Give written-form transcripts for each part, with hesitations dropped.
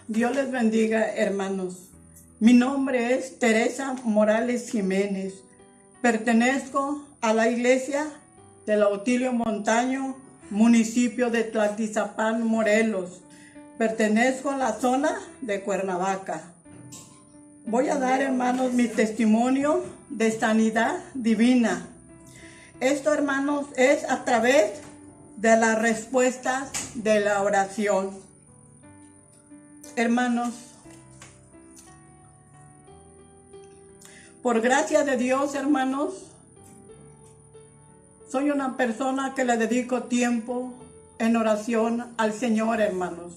Dios les bendiga, hermanos. Mi nombre es Teresa Morales Jiménez. Pertenezco a la iglesia del Autilio Montaño, municipio de Tlaltizapán, Morelos. Pertenezco a la zona de Cuernavaca. Voy a dar, hermanos, mi testimonio de sanidad divina. Esto, hermanos, es a través de las respuestas de la oración. Hermanos, por gracia de Dios, hermanos, soy una persona que le dedico tiempo en oración al Señor, hermanos.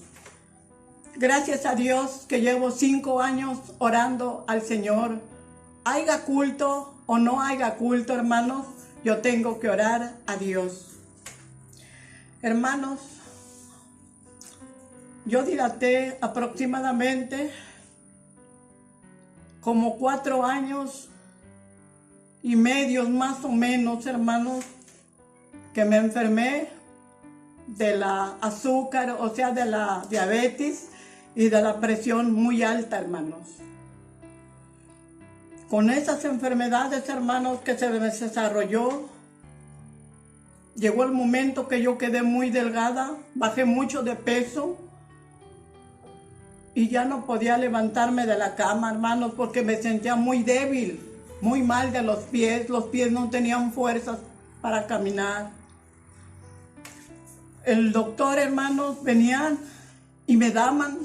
Gracias a Dios que llevo 5 años orando al Señor. Haya culto o no haya culto, hermanos, yo tengo que orar a Dios. Hermanos, yo dilaté aproximadamente como 4 años y medio más o menos, hermanos, que me enfermé de la azúcar, o sea, de la diabetes y de la presión muy alta, hermanos. Con esas enfermedades, hermanos, que se me desarrolló, llegó el momento que yo quedé muy delgada, bajé mucho de peso y ya no podía levantarme de la cama, hermanos, porque me sentía muy débil, muy mal de los pies no tenían fuerzas para caminar. El doctor, hermanos, venían y me daban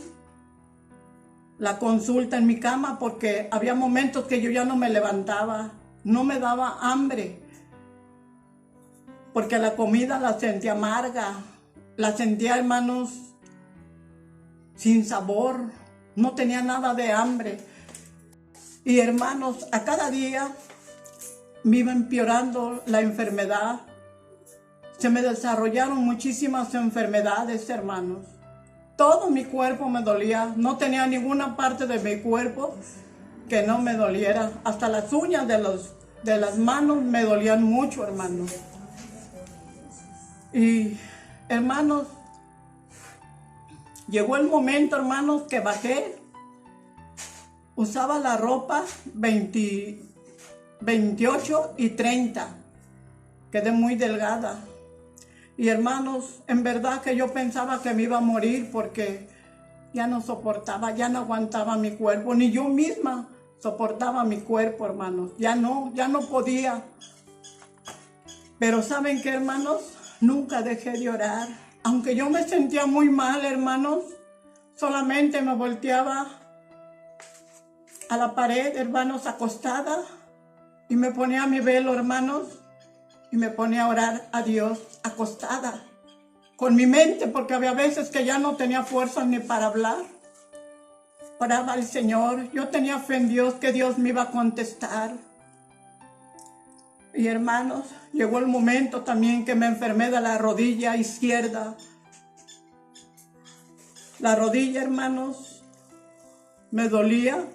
la consulta en mi cama porque había momentos que yo ya no me levantaba, no me daba hambre, porque la comida la sentía amarga, la sentía, hermanos, sin sabor, no tenía nada de hambre. Y, hermanos, a cada día me iba empeorando la enfermedad. Se me desarrollaron muchísimas enfermedades, hermanos. Todo mi cuerpo me dolía, no tenía ninguna parte de mi cuerpo que no me doliera. Hasta las uñas de las manos me dolían mucho, hermanos. Y, hermanos, llegó el momento, hermanos, que bajé. Usaba la ropa 28 y 30. Quedé muy delgada. Y, hermanos, en verdad que yo pensaba que me iba a morir porque ya no soportaba, ya no aguantaba mi cuerpo, ni yo misma soportaba mi cuerpo, hermanos. Ya no podía. Pero ¿saben qué, hermanos? Nunca dejé de orar. Aunque yo me sentía muy mal, hermanos, solamente me volteaba a la pared, hermanos, acostada, y me ponía mi velo, hermanos, y me ponía a orar a Dios acostada, con mi mente, porque había veces que ya no tenía fuerza ni para hablar. Oraba al Señor, yo tenía fe en Dios, que Dios me iba a contestar. Y, hermanos, llegó el momento también que me enfermé de la rodilla izquierda. La rodilla, hermanos, me dolía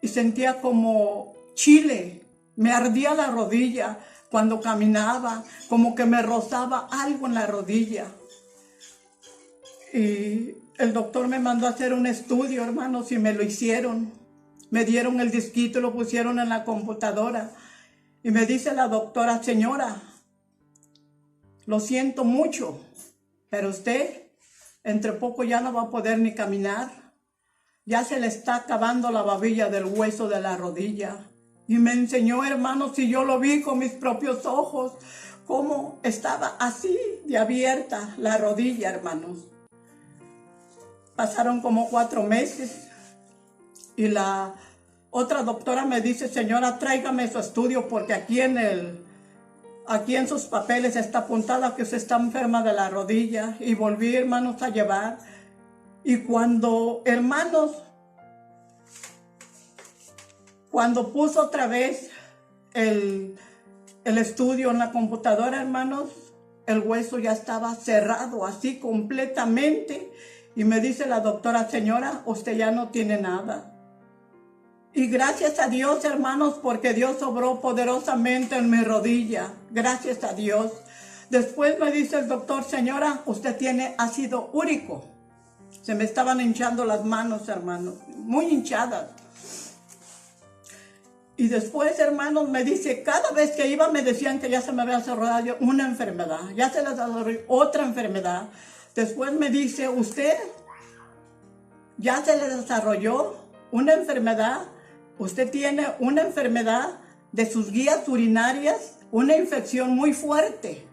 y sentía como chile, me ardía la rodilla. Cuando caminaba, como que me rozaba algo en la rodilla. Y el doctor me mandó a hacer un estudio, hermanos, y me lo hicieron. Me dieron el disquito y lo pusieron en la computadora. Y me dice la doctora: señora, lo siento mucho, pero usted entre poco ya no va a poder ni caminar. Ya se le está acabando la babilla del hueso de la rodilla. Y me enseñó, hermanos, y yo lo vi con mis propios ojos, cómo estaba así de abierta la rodilla, hermanos. Pasaron como 4 meses y la otra doctora me dice: señora, tráigame su estudio porque aquí en sus papeles está apuntada que usted está enferma de la rodilla. Y volví, hermanos, a llevar. Y cuando, hermanos, cuando puso otra vez el estudio en la computadora, hermanos, el hueso ya estaba cerrado así completamente. Y me dice la doctora: señora, usted ya no tiene nada. Y gracias a Dios, hermanos, porque Dios obró poderosamente en mi rodilla. Gracias a Dios. Después me dice el doctor: señora, usted tiene ácido úrico. Se me estaban hinchando las manos, hermanos, muy hinchadas. Y después, hermanos, me dice, cada vez que iba me decían que ya se me había desarrollado una enfermedad, ya se les desarrolló otra enfermedad. Después me dice, usted ya se le desarrolló una enfermedad, usted tiene una enfermedad de sus guías urinarias, una infección muy fuerte.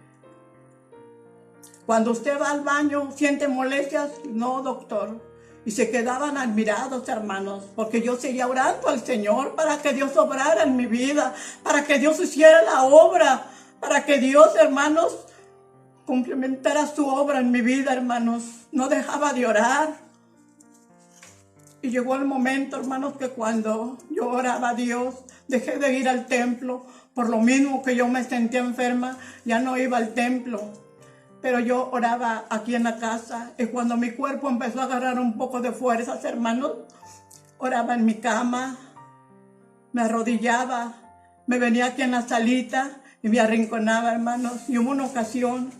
Cuando usted va al baño, ¿siente molestias? No, doctor. Y se quedaban admirados, hermanos, porque yo seguía orando al Señor para que Dios obrara en mi vida, para que Dios hiciera la obra, para que Dios, hermanos, complementara su obra en mi vida, hermanos. No dejaba de orar. Y llegó el momento, hermanos, que cuando yo oraba a Dios, dejé de ir al templo. Por lo mismo que yo me sentía enferma, ya no iba al templo. Pero yo oraba aquí en la casa, y cuando mi cuerpo empezó a agarrar un poco de fuerzas, hermanos, oraba en mi cama, me arrodillaba, me venía aquí en la salita y me arrinconaba, hermanos. Y hubo una ocasión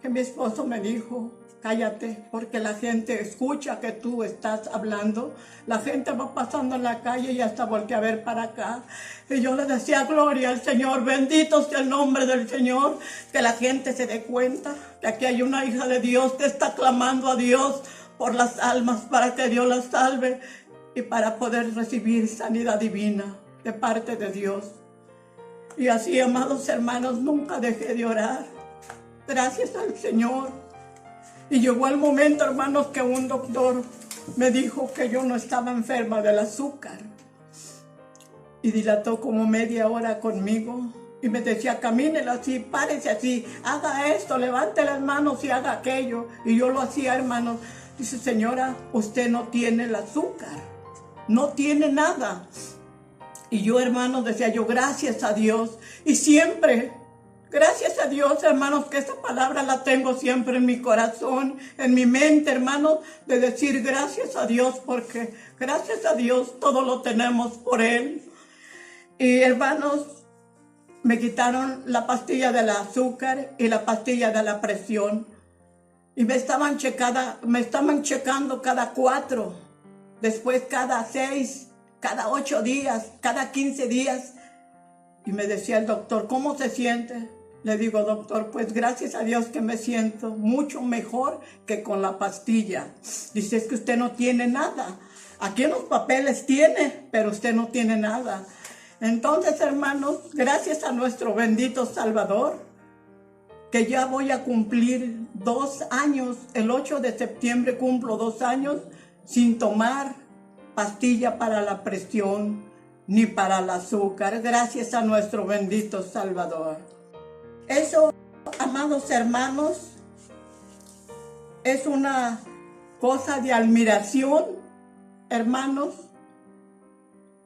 que mi esposo me dijo, cállate, porque la gente escucha que tú estás hablando. La gente va pasando en la calle y hasta voltea a ver para acá. Y yo le decía, gloria al Señor, bendito sea el nombre del Señor, que la gente se dé cuenta que aquí hay una hija de Dios que está clamando a Dios por las almas para que Dios las salve y para poder recibir sanidad divina de parte de Dios. Y así, amados hermanos, nunca dejé de orar. Gracias al Señor. Y llegó el momento, hermanos, que un doctor me dijo que yo no estaba enferma del azúcar. Y dilató como media hora conmigo. Y me decía, camínela así, párese así, haga esto, levante las manos y haga aquello. Y yo lo hacía, hermanos. Dice, señora, usted no tiene el azúcar. No tiene nada. Y yo, hermanos, decía yo, gracias a Dios. Y siempre, gracias a Dios, hermanos, que esa palabra la tengo siempre en mi corazón, en mi mente, hermanos, de decir gracias a Dios, porque gracias a Dios todo lo tenemos por Él. Y, hermanos, me quitaron la pastilla del azúcar y la pastilla de la presión. Y me estaban checando cada 4, después cada 6, cada 8 días, cada 15 días. Y me decía el doctor, ¿cómo se siente? Le digo, doctor, pues gracias a Dios que me siento mucho mejor que con la pastilla. Dice, es que usted no tiene nada. Aquí en los papeles tiene, pero usted no tiene nada. Entonces, hermanos, gracias a nuestro bendito Salvador, que ya voy a cumplir 2 años, el 8 de septiembre cumplo 2 años sin tomar pastilla para la presión ni para el azúcar, gracias a nuestro bendito Salvador. Eso, amados hermanos, es una cosa de admiración, hermanos,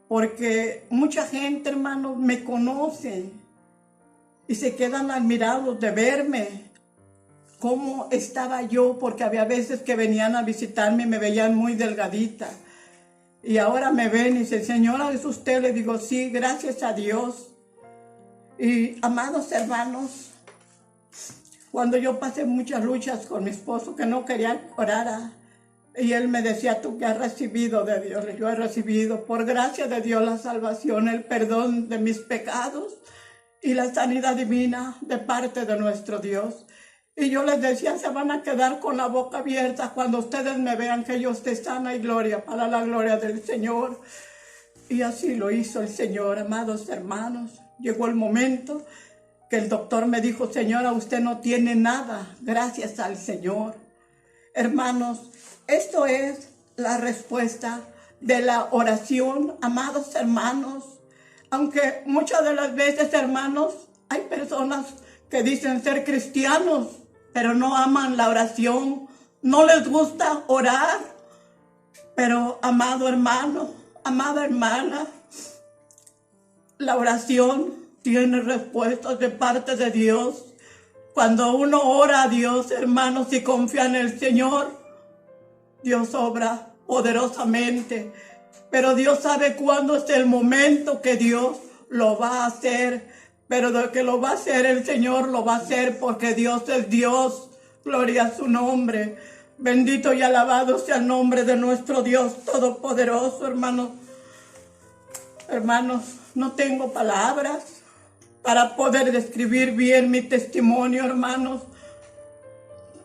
porque mucha gente, hermanos, me conoce y se quedan admirados de verme, cómo estaba yo, porque había veces que venían a visitarme y me veían muy delgadita. Y ahora me ven y dicen, señora, ¿es usted? Le digo, sí, gracias a Dios. Y, amados hermanos, cuando yo pasé muchas luchas con mi esposo, que no quería orar, y él me decía, ¿tú qué has recibido de Dios? Yo he recibido, por gracia de Dios, la salvación, el perdón de mis pecados y la sanidad divina de parte de nuestro Dios. Y yo les decía, se van a quedar con la boca abierta cuando ustedes me vean que yo esté sana y gloria, para la gloria del Señor. Y así lo hizo el Señor, amados hermanos. Llegó el momento que el doctor me dijo, señora, usted no tiene nada, gracias al Señor. Hermanos, esto es la respuesta de la oración, amados hermanos. Aunque muchas de las veces, hermanos, hay personas que dicen ser cristianos, pero no aman la oración, no les gusta orar. Pero, amado hermano, amada hermana, la oración tiene respuestas de parte de Dios. Cuando uno ora a Dios, hermanos, y confía en el Señor, Dios obra poderosamente. Pero Dios sabe cuándo es el momento que Dios lo va a hacer. Pero de que lo va a hacer el Señor, lo va a hacer porque Dios es Dios. Gloria a su nombre. Bendito y alabado sea el nombre de nuestro Dios Todopoderoso, hermanos. Hermanos, no tengo palabras para poder describir bien mi testimonio, hermanos.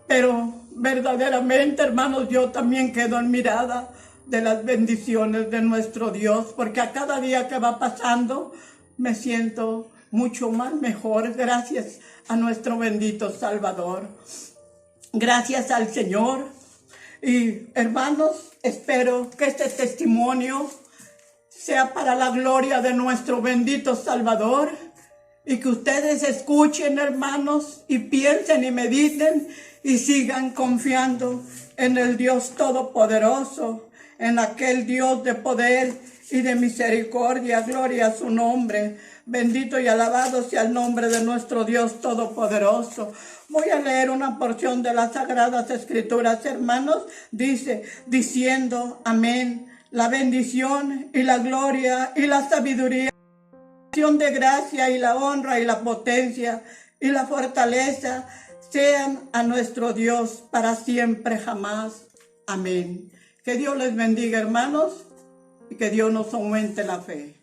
Pero verdaderamente, hermanos, yo también quedo admirada de las bendiciones de nuestro Dios, porque a cada día que va pasando me siento mucho más mejor gracias a nuestro bendito Salvador. Gracias al Señor. Y hermanos, espero que este testimonio sea para la gloria de nuestro bendito Salvador y que ustedes escuchen, hermanos, y piensen y mediten y sigan confiando en el Dios Todopoderoso, en aquel Dios de poder y de misericordia. Gloria a su nombre. Bendito y alabado sea el nombre de nuestro Dios Todopoderoso. Voy a leer una porción de las Sagradas Escrituras, hermanos. Dice, diciendo, amén, la bendición y la gloria y la sabiduría, la acción de gracia y la honra y la potencia y la fortaleza sean a nuestro Dios para siempre jamás. Amén. Que Dios les bendiga, hermanos, y que Dios nos aumente la fe.